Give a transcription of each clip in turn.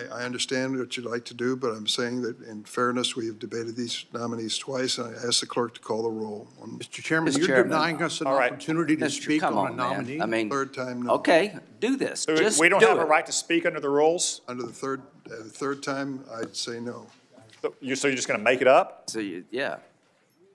I understand what you'd like to do, but I'm saying that in fairness, we have debated these nominees twice, and I ask the clerk to call the roll. Mr. Chairman, Mr. you're Chairman. denying us an opportunity to speak Come on a on, nominee? man. I mean, Third time, no. okay, do this. So Just we don't do have a it. right to speak under the rules? Under the third time, I'd say no. So you're just going to make it up? So, yeah.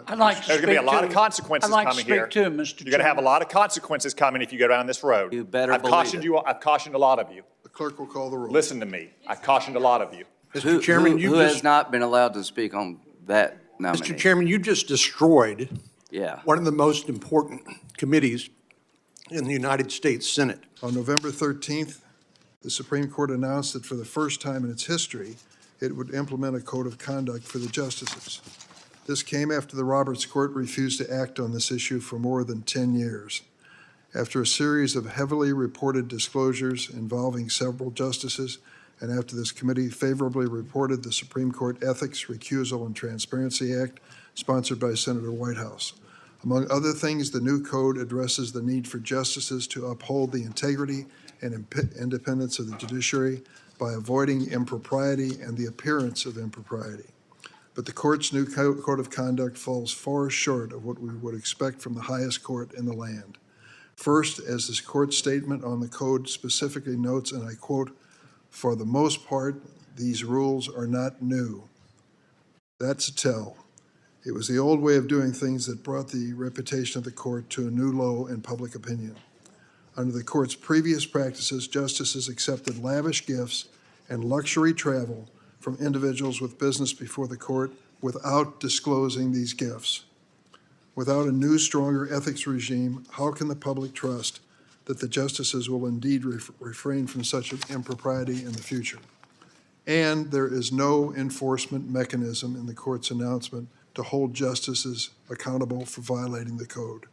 I'd like to There's speak going to be a lot to- of consequences I'd like coming to here. speak to him, Mr. You're going to have a Chairman. lot of consequences coming if you go down this road. You better I've believe cautioned it. you. I've cautioned a lot of you. The clerk will call the roll. Listen to me. I've cautioned a lot of you. Mr. Chairman, who has not been allowed to speak on that nominee? Mr. Chairman, you just destroyed Yeah. one of the most important committees in the United States Senate. On November 13th, the Supreme Court announced that for the first time in its history, it would implement a code of conduct for the justices. This came after the Roberts Court refused to act on this issue for more than 10 years. After a series of heavily reported disclosures involving several justices, and after this committee favorably reported the Supreme Court Ethics, Recusal, and Transparency Act, sponsored by Senator Whitehouse. Among other things, the new code addresses the need for justices to uphold the integrity and independence of the judiciary by avoiding impropriety and the appearance of impropriety. But the court's new code of conduct falls far short of what we would expect from the highest court in the land. First, as this court's statement on the code specifically notes, and I quote, "For the most part, these rules are not new." That's a tell. It was the old way of doing things that brought the reputation of the court to a new low in public opinion. Under the court's previous practices, justices accepted lavish gifts and luxury travel from individuals with business before the court without disclosing these gifts. Without a new, stronger ethics regime, how can the public trust that the justices will indeed refrain from such an impropriety in the future? And there is no enforcement mechanism in the court's announcement to hold justices accountable for violating the code.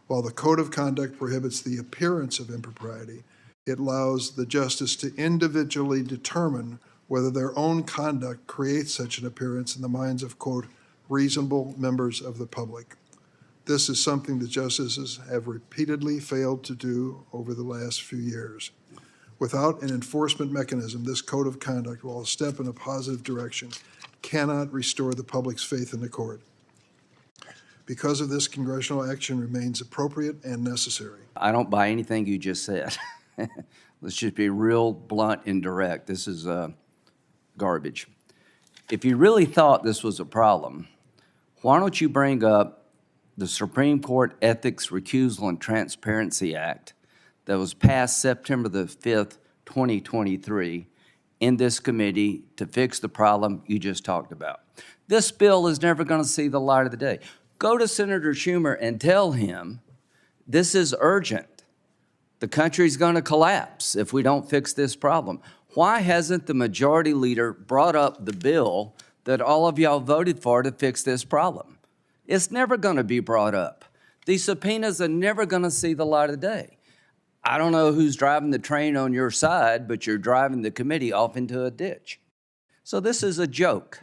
While the code of conduct prohibits the appearance of impropriety, it allows the justice to individually determine whether their own conduct creates such an appearance in the minds of, quote, reasonable members of the public. This is something the justices have repeatedly failed to do over the last few years. Without an enforcement mechanism, this code of conduct, while a step in a positive direction, cannot restore the public's faith in the court. Because of this, congressional action remains appropriate and necessary. I don't buy anything you just said. Let's just be real blunt and direct. This is garbage. If you really thought this was a problem, why don't you bring up the Supreme Court Ethics, Recusal, and Transparency Act that was passed September the 5th, 2023, in this committee to fix the problem you just talked about. This bill is never going to see the light of the day. Go to Senator Schumer and tell him this is urgent. The country's going to collapse if we don't fix this problem. Why hasn't the majority leader brought up the bill that all of y'all voted for to fix this problem? It's never going to be brought up. These subpoenas are never going to see the light of day. I don't know who's driving the train on your side, but you're driving the committee off into a ditch. So this is a joke,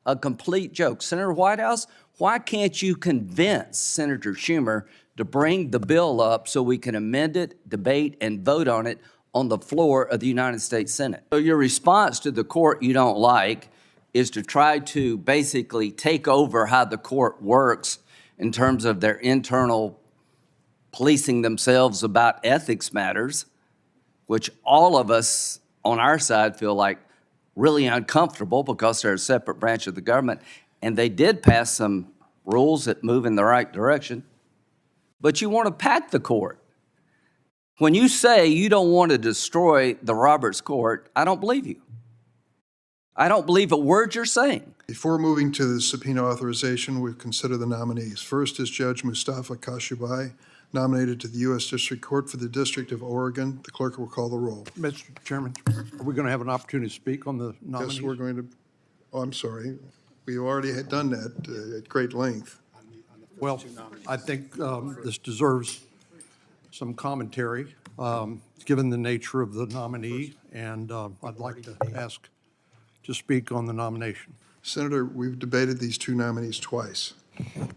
a complete joke. Senator Whitehouse, why can't you convince Senator Schumer to bring the bill up so we can amend it, debate, and vote on it on the floor of the United States Senate? So your response to the court you don't like is to try to basically take over how the court works in terms of their internal policing themselves about ethics matters, which all of us on our side feel like really uncomfortable because they're a separate branch of the government. And they did pass some rules that move in the right direction. But you want to pack the court. When you say you don't want to destroy the Roberts Court, I don't believe you. I don't believe a word you're saying. Before moving to the subpoena authorization, we'll consider the nominees. First is Judge Mustafa Kashubai, nominated to the U.S. District Court for the District of Oregon. The clerk will call the roll. Mr. Chairman, are we going to have an opportunity to speak on the nominees? Yes, we're going to, oh, I'm sorry. We already had done that at great length. Well, I think this deserves some commentary, given the nature of the nominee, and I'd like to ask to speak on the nomination. Senator, we've debated these two nominees twice.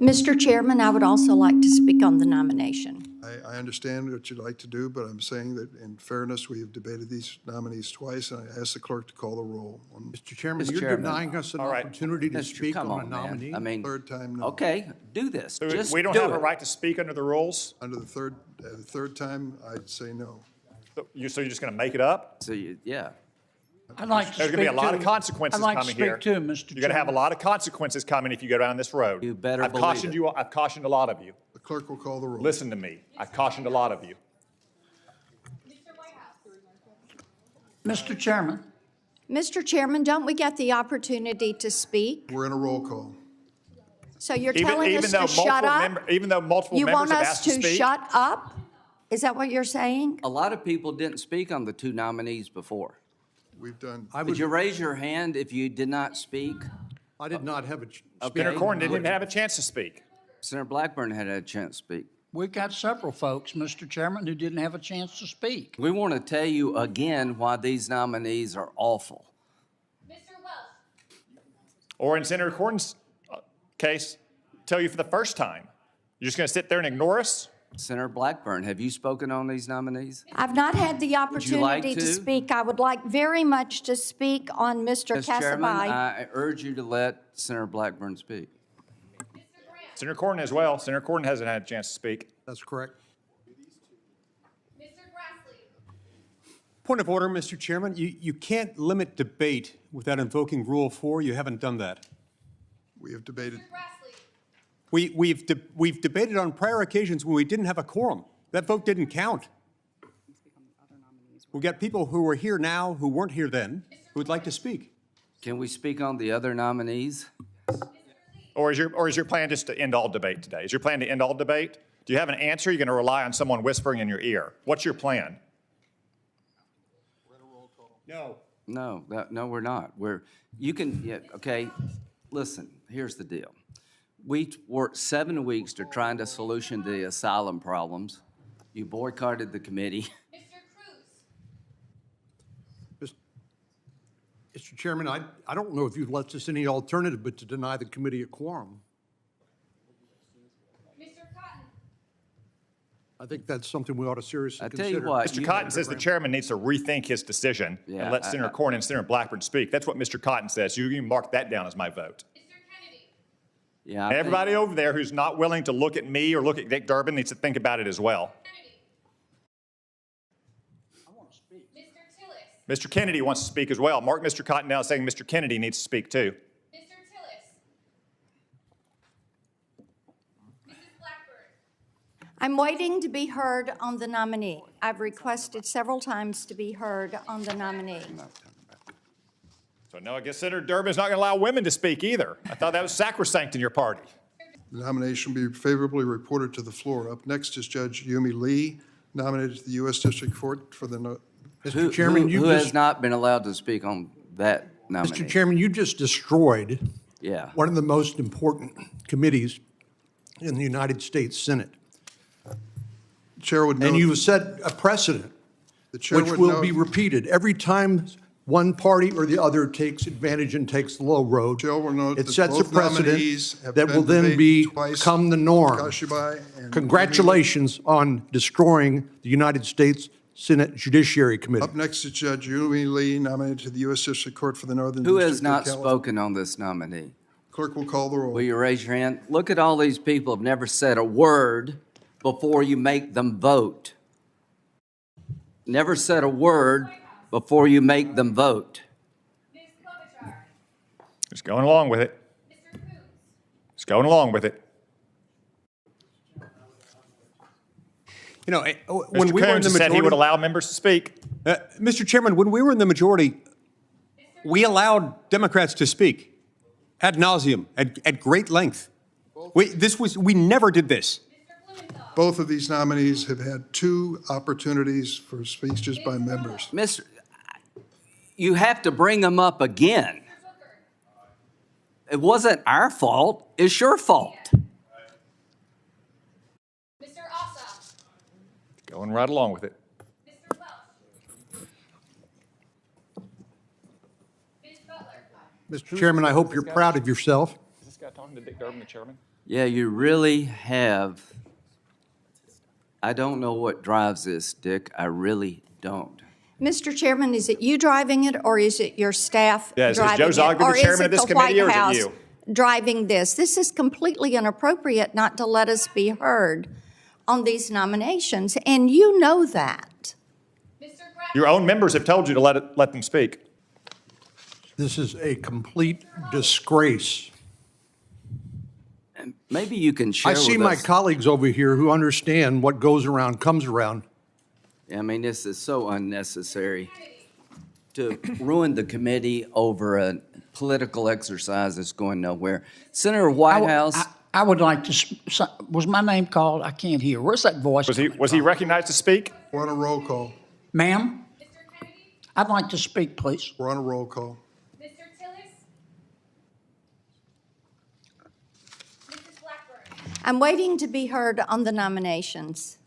Mr. Chairman, I would also like to speak on the nomination. I understand what you'd like to do, but I'm saying that in fairness, we have debated these nominees twice, and I ask the clerk to call the roll on Mr. Chairman, Mr. you're Chairman. denying us an All right. opportunity to Mr. speak Come on a on, man. nominee? I mean, third time no. okay, do this. So Just we don't do have a it. right to speak under the rules? Under the third time, I'd say no. So you're just going to make it up? So, yeah. I'd like to There's speak going to be a lot to- of consequences I'd like coming to here. speak too, Mr. You're going to have a Chairman. lot of consequences coming if you go down this road. You better I've believe cautioned it. you. I've cautioned a lot of you. The clerk will call the roll. Listen to me. I've cautioned a lot of you. Mr. Chairman, Mr. Chairman, don't we get the opportunity to speak? We're in a roll call. So you're Even, telling even us though to shut up? even though multiple You members want have us asked to to speak, shut up? Is that what you're saying? A lot of people didn't speak on the two nominees before. We've done, Would you raise your hand if you did not speak? I did not have a. Senator Okay. Corn didn't even have a chance to speak. Senator Blackburn had a chance to speak. we've got several folks, Mr. Chairman, who didn't have a chance to speak. We want to tell you again why these nominees are awful. Mr. Welch, Or in Senator Corn's case, tell you for the first time. You're just going to sit there and ignore us? Senator Blackburn, have you spoken on these nominees? I've not had the you like opportunity to to? speak. I would like very much to speak on Mr. Mr. Chairman, Casaby. I urge you to let Senator Blackburn speak. Mr. Graham, Senator Corn as well. Senator Corn hasn't had a chance to speak. That's correct. Mr. Grassley, Point of order, Mr. Chairman. You can't limit debate without invoking Rule 4. You haven't done that. we have debated, Mr. Grassley, We've debated on prior occasions when we didn't have a quorum. That vote didn't count. We've got people who are here now who weren't here then who would like to speak. Can we speak on the other nominees? Or is your plan just to end all debate today? Is your plan to end all debate? Do you have an answer? You're going to rely on someone whispering in your ear. What's your plan? No. No, we're not. Okay, listen, here's the deal. We worked 7 weeks to try to solution the asylum problems. You boycotted the committee. Mr. Cruz, Mr. Chairman, I don't know if you've left us any alternative but to deny the committee a quorum. Mr. Cotton, I think that's something we ought to seriously I consider. tell you what. Mr. Cotton says the chairman needs to rethink his decision Yeah, and let Senator Corn and Senator Blackburn speak. That's what Mr. Cotton says. You can mark that down as my vote. Mr. Kennedy, Yeah, I And think- everybody over there who's not willing to look at me or look at Dick Durbin needs to think about it as well. Kennedy. I want to speak. Mr. Tillis, Mr. Kennedy wants to speak as well. Mark Mr. Cotton down saying Mr. Kennedy needs to speak too. Mr. Tillis. Mrs. Blackburn, I'm waiting to be heard on the nominee. I've requested several times to be heard on the nominee. So no, I guess Senator Durbin's not going to allow women to speak either. I thought that was sacrosanct in your party. the nomination will be favorably reported to the floor. Up next is Judge Yumi Lee, nominated to the U.S. District Court for the, Mr. Chairman, you Who has just, not been allowed to speak on that nominee? Mr. Chairman, you just destroyed Yeah. one of the most important committees in the United States Senate. Chair would note. And you set a precedent, The chair which would will note- be repeated every time one party or the other takes advantage and takes the low road. Chair will note It that sets a both nominees precedent have that been will then debated twice. become the norm. Kashibai and Congratulations on destroying the United States Senate Judiciary Committee. Up next is Judge Yumi Lee, nominated to the U.S. District Court for the Northern Who District has of not California. spoken on this nominee? Clerk will call the roll. Will you raise your hand? Look at all these people who have never said a word before you make them vote. Never said a word before you make them vote. Ms. Klobuchar, Just going along with it. Mr. Coons, Just going along with it. You know, when Mr. we were in Coons the said he would majority, allow members to speak. Mr. Chairman, when we were in the majority, we allowed Democrats to speak ad nauseum, at great length. We never did this. Mr. Blumenthal, Both of these nominees have had 2 opportunities for speeches by members. Mr., you have to bring them up again. Mr. Booker, It wasn't our fault, it's your fault. Mr. Ossoff, Going right along with it. Mr. Welch, Ms. Butler, Mr. Chairman, I hope you're proud of yourself. Is this guy talking to Dick Durbin, the chairman? Yeah, you really have. I don't know what drives this, Dick. I really don't. Mr. Chairman, is it you driving it, or is it your staff Yeah, is driving Joe it? Zogby the Or is chairman of it this the committee, or is it White you? House driving this? This is completely inappropriate not to let us be heard on these nominations, and you know that. Mr. Graham. Your own members have told you to let them speak. This is a complete disgrace. Maybe you can share I see with my us. colleagues over here who understand what goes around comes around. I mean, this is so unnecessary to ruin the committee over a political exercise that's going nowhere. Senator Whitehouse, I would like to, was my name called? I can't hear. Where's that voice? Was he recognized to speak? We're on a roll call. Ma'am, Mr. Kennedy. I'd like to speak, please. We're on a roll call. Mr. Tillis. Mrs. Blackburn. I'm waiting to be heard on the nominations.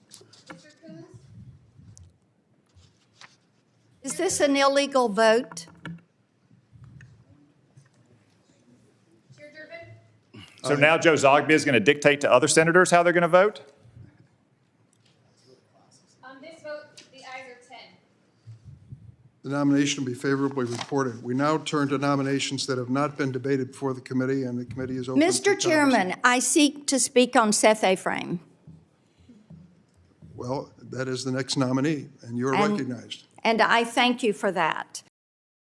Mr. Coons. Is this an illegal vote? Chair Durbin. So now Joe Zogby is going to dictate to other senators how they're going to vote? On this vote, the ayes are 10. The nomination will be favorably reported. We now turn to nominations that have not been debated before the committee, and the committee is open to Mr. conversation. Chairman, I seek to speak on Seth Aframe. Well, that is the next nominee, and you are And- recognized. And I thank you for that.